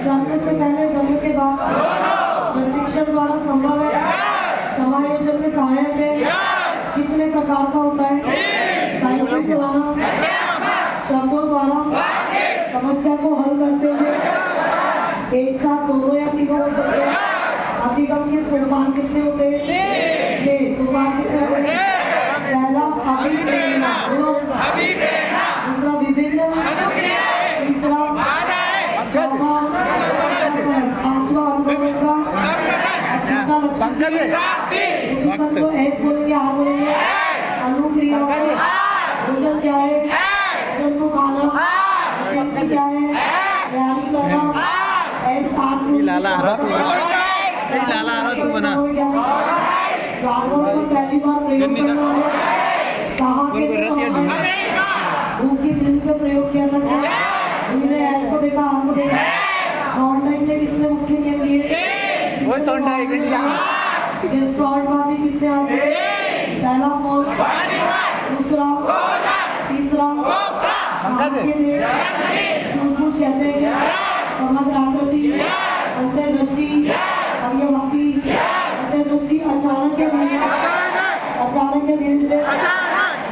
जन्म से पहले, जन्म के बाद, प्रशिक्षण द्वारा संभव है, समायोजन में सहायक है, कितने प्रकार का होता है, साइकिल चलाना, शब्दों द्वारा समस्या को हल करते हुए एक साथ दोनों या तीनों हो सकते हैं। अधिगम के सोपान कितने होते हैं? 6 सोपान कितने होते हैं? पहला अभिप्रेरणा, दूसरा विभिन्न, तीसरा चौथा पांचवा अनुभव का, छठा लक्ष्य को एस बोलेंगे, आर बोलेंगे, अनुक्रिया भोजन क्या है? भोजन को खाना, क्या है? तैयारी करना, एस आर लाला तू बना जानवरों को पहली बार प्रयोग करना है, कहाँ के भूख की बिल्ली पे प्रयोग किया था? हमने एस को देखा, आर को देखा। ऑनलाइन ने कितने मुख्य नियम दिए? वो तो डिस्ट्रॉयड बातें कितने आते हैं? पहला कौन, दूसरा, तीसरा सूझबूझ कहते हैं, समग्र आकृति, अंतर्दृष्टि, अवयवक्ति, अंतर्दृष्टि, अचानक के धीरे धीरे,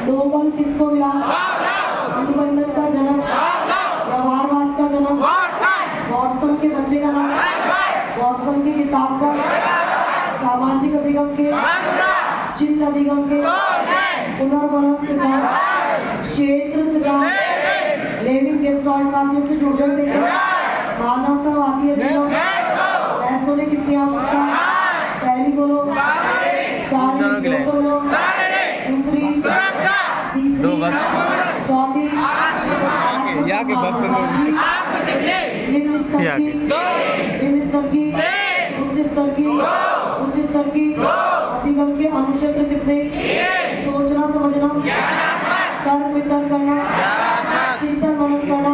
दो बल किसको मिला? अनुबंधन का जन्म, व्यवहारवाद का जन्म, वॉटसन के बच्चे का नाम, वॉटसन की किताब का, सामाजिक अधिगम के, चिन्ह अधिगम के, पुनर्वलन सिद्धांत, क्षेत्र सिद्धांत, लेविन गेस्टाल्ट वादियों से जुड़े थे, मानवतावादी अधिगम, ऐसों ने कितनी आवश्यकता? पहली बोलो, चार बोलो, दूसरी, तीसरी, चौथी, निम्न स्तर की, उच्च स्तर की, अधिगम के अनुक्षेत्र कितने? सोचना समझना, तर्क वितर्क करना, चिंतन मनन करना,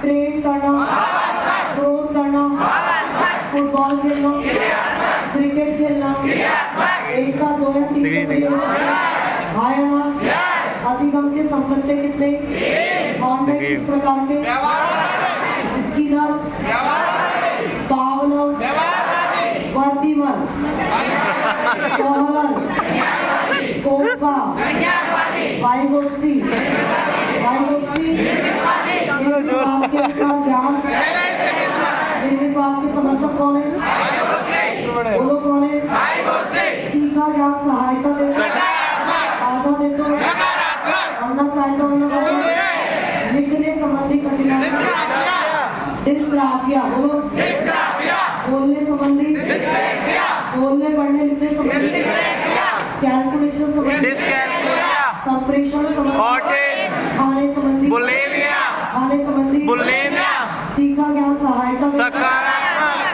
प्रेम करना, क्रोध करना, फुटबॉल खेलना, क्रिकेट खेलना, एक साथ 2 या 3 आया। अधिगम के संप्रत्य कितने? ऑनलाइन किस प्रकार के? स्किनर, पावलोव, वर्धीमल, कोहलर, कोका, वाइगोत्स्की, निर्विवाद के अनुसार ज्ञान, निर्विवाद के समर्थक कौन है? बोलो कौन है? सीखा ज्ञान सहायता दे, बाधा दे तो अन्ना सहायता, लिखने संबंधी कठिनाई, डिस्ग्राफिया, बोलो बोलने संबंधी, बोलने पढ़ने लिखने संबंधी, कैलकुलेशन संबंधी, संप्रेषण संबंधी, खाने संबंधी, खाने संबंधी, सीखा ज्ञान सहायता,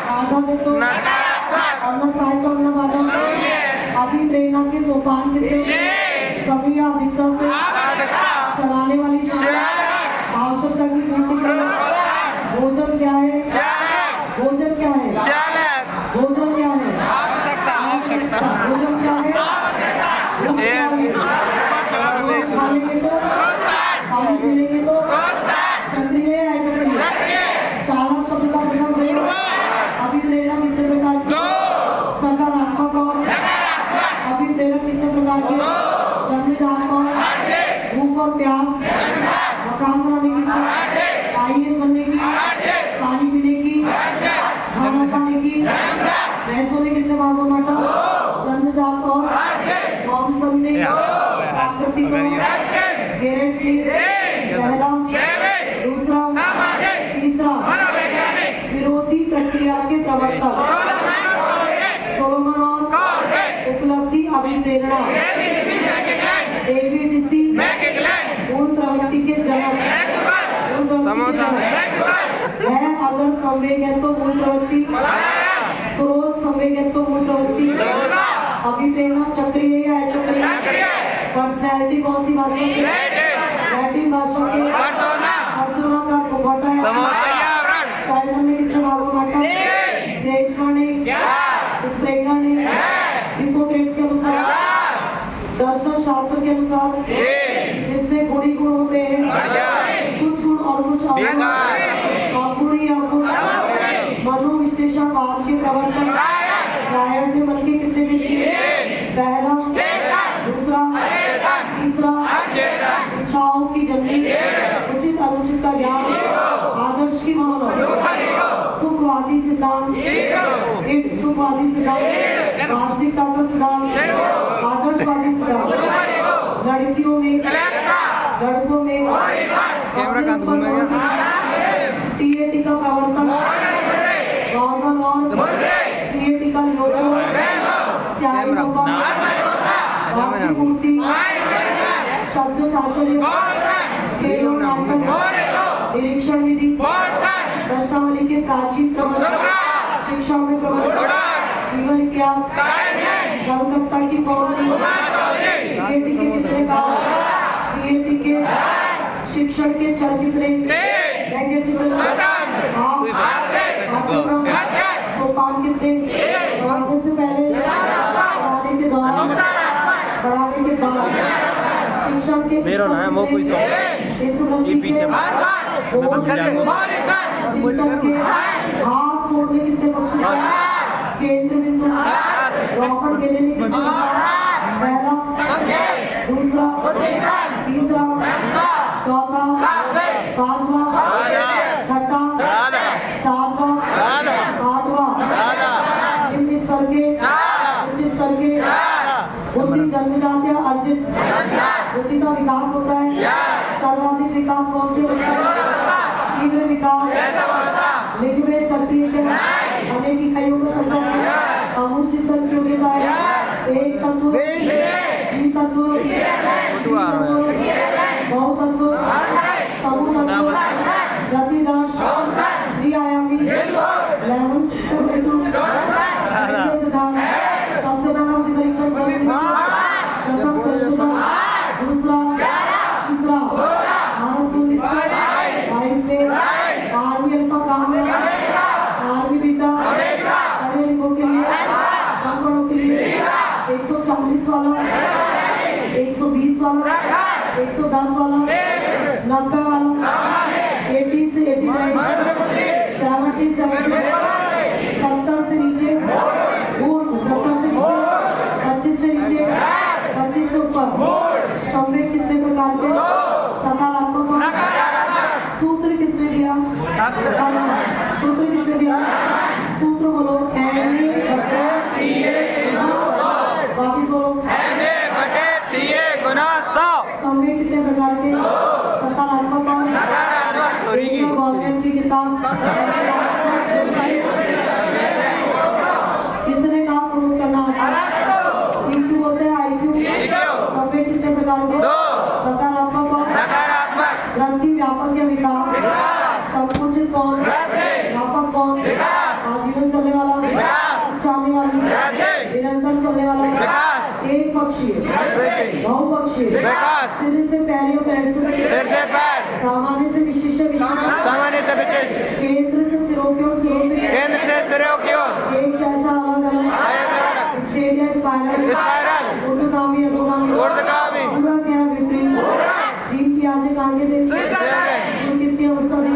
बाधा दे तो अन्ना सहायता, अन्ना बाधा, अभिप्रेरणा के सोपान कितने? कभी या अधिकता से, चलाने वाली आवश्यकता की पूर्ति करना, भोजन क्या है? भोजन क्या है? भोजन क्या है? भोजन क्या है? खा लेंगे तो, पानी पी लेंगे तो, चक्रीय है चक्रीय, चालक शब्द का मतलब प्रयोग, अभिप्रेरणा कितने प्रकार की? सकारात्मक और अभिप्रेरक कितने प्रकार के? जन्मजात और भूख और प्यास, मकान बनाने की इच्छा, आईएएस बनने की, पानी पीने की, खाना खाने की, भैंसों ने कितने भागों में बांटा? जन्मजात और मांसल ने, प्राकृतिक और गारंटी, पहला, दूसरा, तीसरा, विरोधी प्रक्रिया के प्रवर्तक, सोलोमन और उपलब्धि अभिप्रेरणा, डेविड सी, मूल प्रवृत्ति के जनक, है अगर संवेग है तो मूल प्रवृत्ति, क्रोध संवेग है तो मूल प्रवृत्ति, अभिप्रेरणा चक्रीय या अचक्रीय, पर्सनैलिटी कौन सी भाषा की? लैटिन भाषा के, पर्सोना का कोटा है, शायद ने कितने भागों बांटा? प्रेषण ने, स्प्रेगर ने, हिप्पोक्रेट्स के अनुसार, दर्शन शास्त्र के अनुसार, जिसमें गुण ही गुण होते हैं, कुछ गुण और कुछ अवगुण, अवगुण ही अवगुण, सिद्धांत, ईट सुखवादी सिद्धांत, वास्तविकता का सिद्धांत, आदर्शवादी सिद्धांत, लड़कियों में, लड़कों में, टीएटी का प्रवर्तन, गॉर्गन और सीएटी का लोगो, स्याही मूर्ति, शब्द साचर्य, खेल और नाटक, निरीक्षण विधि, प्रश्नावली के प्राचीन समझ, शिक्षा में प्रवर्तन, जीवन इतिहास, कलकत्ता की कॉलोनी, सीएटी के कितने काम, सीएटी के शिक्षण के चर कितने, सोपान कितने, पढ़ाने से पहले, पढ़ाने के दौरान, पढ़ाने के बाद, शिक्षण के चिंतन के घास मोड़ने कितने पक्ष, केंद्र बिंदु, रोकड़ के लिए कितने, पहला, दूसरा, तीसरा, चौथा, पांचवा, छठा, सातवां, आठवां, निम्न स्तर के, उच्च स्तर के, बुद्धि जन्मजात या अर्जित, बुद्धि का विकास होता है, सर्वाधिक विकास कौन से होता है, तीव्र विकास, लिखित करती है, अनेक इकाइयों का संग्रह, अमूल चिंतन की योग्यता है, एक तत्व, द्वितत्व, बहुतत्व, समूह तत्व, प्रतिदर्श, द्विआयामी, लेमन, सिद्धांत, सबसे पहला बुद्धि परीक्षण, प्रथम संशोधन, दूसरा, तीसरा, भारत 22 में, आर्मी अल्फा काम, आर्मी बीटा, पढ़े लिखों के लिए, अनपढ़ों के लिए, 140 वाला, 120 वाला, 110 वाला, 90 वाला, 80 से 89, 70 से 70 से नीचे, 70 से नीचे, 25 से नीचे, 25 से ऊपर, समय कितने प्रकार के, सकारात्मक, सूत्र किसने दिया, सूत्र किसने दिया, सूत्र बोलो, वापिस बोलो, समय कितने प्रकार के, सकारात्मक गवर्नमेंट की किताब, किसने कहा प्रूव करना, IQ बोलते हैं IQ, समय कितने प्रकार के, सकारात्मक और ग्रंथि, व्यापक या विकास, संकुचित कौन, व्यापक कौन, आजीवन चलने वाला, चालने वाली, निरंतर चलने वाला, एक पक्षीय, बहुपक्षीय, सिर से पैर या पैर से सामान्य से विशिष्ट, केंद्र से सिरों की ओर, एक जैसा अलग, स्ट्रेट या स्पाइरल, ऊर्ध्वगामी, अधोगामी, पूरा क्या विपरीत, जीव की आजे आगे देखते, कितनी अवस्था दी,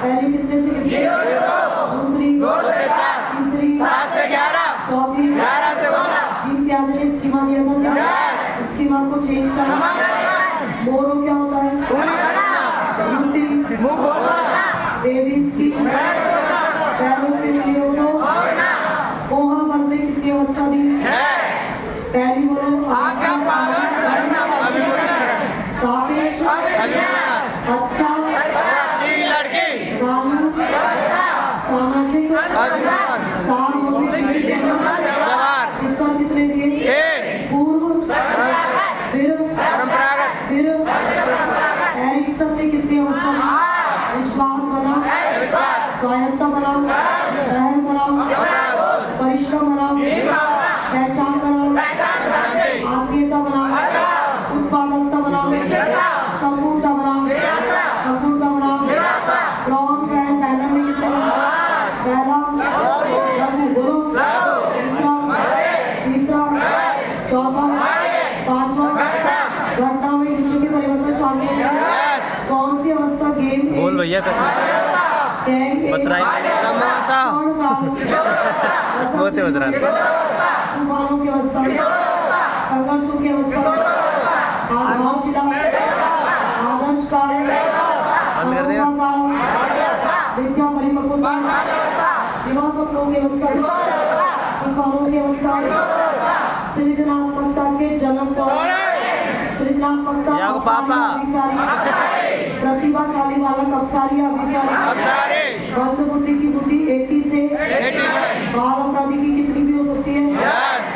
पहली कितने से कितने, दूसरी, तीसरी, चौथी, जीव की आजे ने स्कीमा दिया था, स्कीमा को चेंज करना, मोरो क्या होता है, बेबीज की, पैरों के लिए कोहल मन में कितनी अवस्था दी, पहली बोलो, सापेक्ष, अच्छा, सामाजिक, सार्वभौमिक, स्तर कितने दिए, पूर्व, फिर, एरिक्सन ने कितनी अवस्था दी, विश्वास बना, स्वायत्ता बना, रहन बना, परिश्रम बना, पहचान बना, आत्मीयता बना, उत्पादकता बना, संपूर्णता बना, ब्रॉन ब्रांड बैनर में कितने, पहला, लघु, बोलो, तीसरा, चौथा, पांचवा, घटना में कितने के परिवर्तन शामिल है, कौन सी अवस्था गेम, बोल भैया, तूफानों की अवस्था, संघर्षों की अवस्था, आधारशिला, आदर्श काल, विद्या परिपक्वता, तूफानों के वस्ताद सृजनात्मकता के जन्म कौन? सृजनात्मकता प्रतिभाशाली बालक अपसारी बंद बुद्धि की बुद्धि 80 से बाल अपराधी की कितनी भी हो सकती है?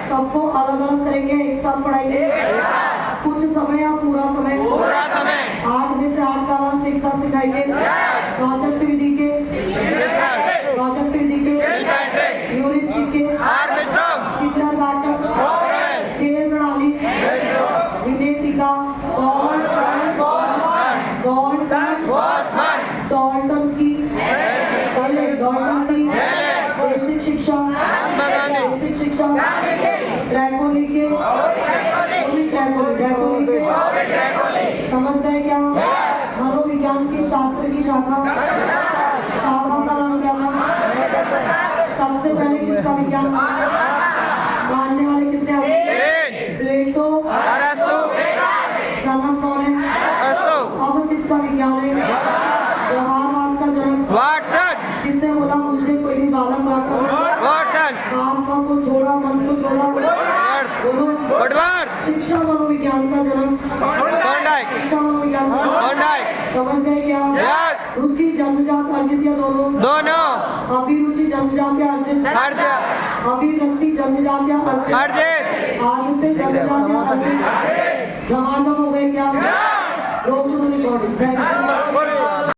सबको अलग अलग करेंगे, एक साथ पढ़ाएंगे। कुछ समय या पूरा समय 8 में से 8 का अंश एक साथ सिखाएंगे। प्रोजेक्ट विधि के ह्यूरिस्टिक के किंडरगार्टन खेल प्रणाली विनय टीका डॉल्टन की बेसिक शिक्षा ड्रैकोली के समझ गए क्या? मनोविज्ञान की शास्त्र की शाखा का नाम क्या है? सबसे पहले किसका विज्ञान मानने वाले कितने हैं? प्लेटो। जन्म कौन है? अब किसका विज्ञान है? व्यवहारवाद का जन्म किसने बोला? मुझे कोई भी बालक आत्मा को छोड़ा, मन को छोड़ा, शिक्षा मनोविज्ञान का जन्म। शिक्षा मनोविज्ञान समझ गए क्या? रुचि जन्मजात अर्जित या दोनों? अभिरुचि जन्मजात या अर्जित? अभिव्यक्ति जन्मजात या अर्जित? आदित्य जन्मजात या अर्जित? झमाझम हो गए क्या? रोक टू द रिकॉर्डिंग।